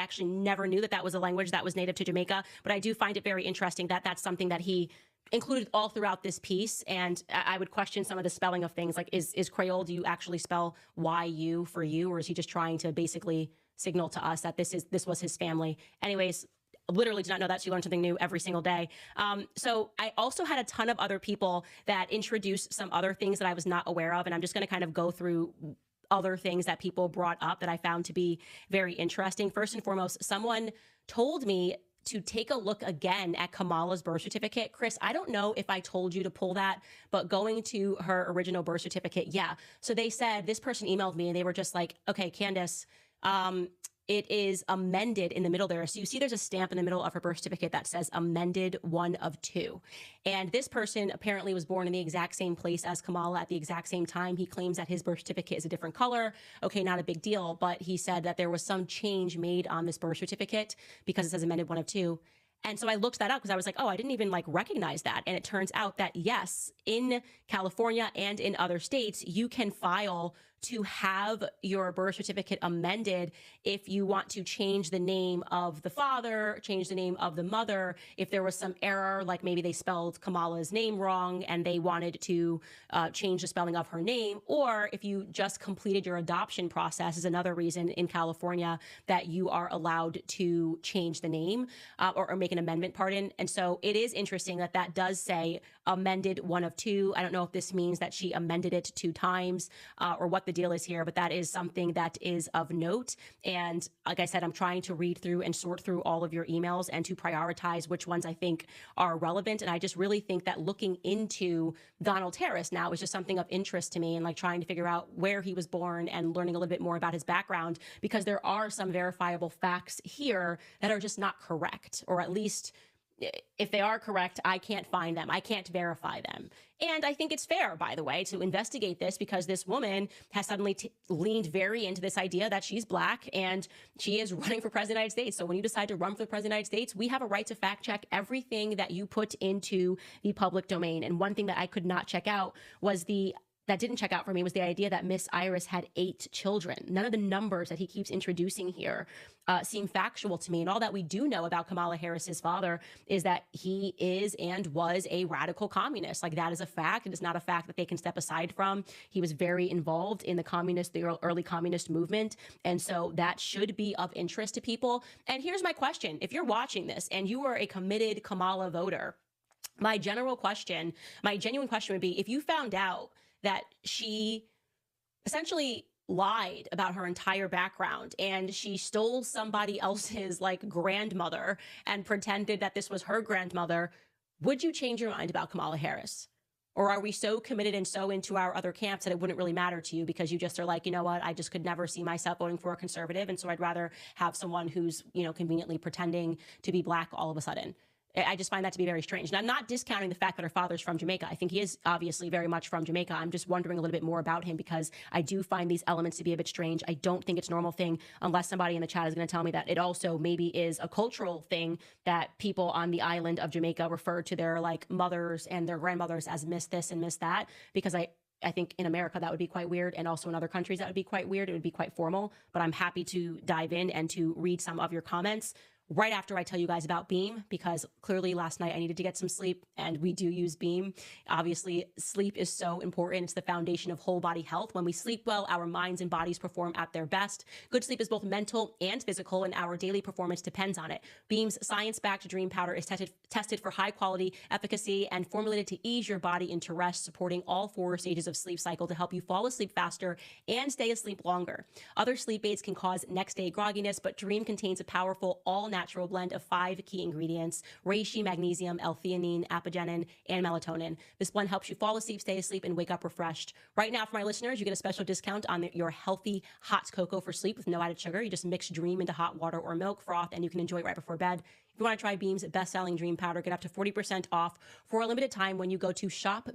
actually never knew that that was a language that was native to Jamaica, but I do find it very interesting that that's something that he included all throughout this piece. And I would question some of the spelling of things, like is Creole, do you actually spell Y-U for you, or is he just trying to basically signal to us that this was his family? Anyways, literally did not know that. She learned something new every single day. So I also had a ton of other people that introduced some other things that I was not aware of. And I'm just going to kind of go through other things that people brought up that I found to be very interesting. First and foremost, someone told me to take a look again at Kamala's birth certificate. Chris, I don't know if I told you to pull that, but going to her original birth certificate, yeah. So they said, this person emailed me and they were just like, okay, Candace, it is amended in the middle there. So you see there's a stamp in the middle of her birth certificate that says amended 1 of 2. And this person apparently was born in the exact same place as Kamala at the exact same time. He claims that his birth certificate is a different color. Okay, not a big deal, but he said that there was some change made on this birth certificate because it says amended 1 of 2. And so I looked that up because I was like, oh, I didn't even like recognize that. And it turns out that yes, in California and in other states, you can file to have your birth certificate amended if you want to change the name of the father, change the name of the mother, if there was some error, like maybe they spelled Kamala's name wrong and they wanted to change the spelling of her name, or if you just completed your adoption process is another reason in California that you are allowed to change the name or make an amendment, pardon. And so it is interesting that that does say amended 1 of 2. I don't know if this means that she amended it 2 times or what the deal is here, but that is something that is of note. And like I said, I'm trying to read through and sort through all of your emails and to prioritize which ones I think are relevant. And I just really think that looking into Donald Harris now is just something of interest to me, and like trying to figure out where he was born and learning a little bit more about his background, because there are some verifiable facts here that are just not correct, or at least if they are correct, I can't find them. I can't verify them. And I think it's fair, by the way, to investigate this, because this woman has suddenly leaned very into this idea that she's Black and she is running for president of the United States. So when you decide to run for the president of the United States, we have a right to fact check everything that you put into the public domain. And one thing that I could not check out was that didn't check out for me was the idea that Miss Iris had 8 children. None of the numbers that he keeps introducing here seem factual to me. And all that we do know about Kamala Harris's father is that he is and was a radical communist. Like, that is a fact. It is not a fact that they can step aside from. He was very involved in the early communist movement. And so that should be of interest to people. And here's my question. If you're watching this and you are a committed Kamala voter, my genuine question would be, if you found out that she essentially lied about her entire background and she stole somebody else's like grandmother and pretended that this was her grandmother, would you change your mind about Kamala Harris? Or are we so committed and so into our other camps that it wouldn't really matter to you because you just are like, you know what, I just could never see myself voting for a conservative, and so I'd rather have someone who's, you know, conveniently pretending to be Black all of a sudden? I just find that to be very strange. And I'm not discounting the fact that her father's from Jamaica. I think he is obviously very much from Jamaica. I'm just wondering a little bit more about him because I do find these elements to be a bit strange. I don't think it's a normal thing, unless somebody in the chat is going to tell me that it also maybe is a cultural thing that people on the island of Jamaica refer to their like mothers and their grandmothers as Miss this and Miss that, because I think in America that would be quite weird, and also in other countries that would be quite weird. It would be quite formal, but I'm happy to dive in and to read some of your comments right after I tell you guys about Beam, because clearly last night I needed to get some sleep, and we do use Beam. Obviously, sleep is so important. It's the foundation of whole body health. When we sleep well, our minds and bodies perform at their best. Good sleep is both mental and physical, and our daily performance depends on it. Beam's science-backed Dream Powder is tested for high-quality efficacy and formulated to ease your body into rest, supporting all 4 stages of sleep cycle to help you fall asleep faster and stay asleep longer. Other sleep aids can cause next-day grogginess, but Dream contains a powerful, all-natural blend of 5 key ingredients: reishi, magnesium, L-theanine, apigenin, and melatonin. This blend helps you fall asleep, stay asleep, and wake up refreshed. Right now, for my listeners, you get a special discount on your healthy hot cocoa for sleep with no added sugar. You just mix Dream into hot water or milk froth, and you can enjoy it right before bed. If you want to try Beam's best-selling Dream Powder, get up to 40% off for a limited time when you go to shop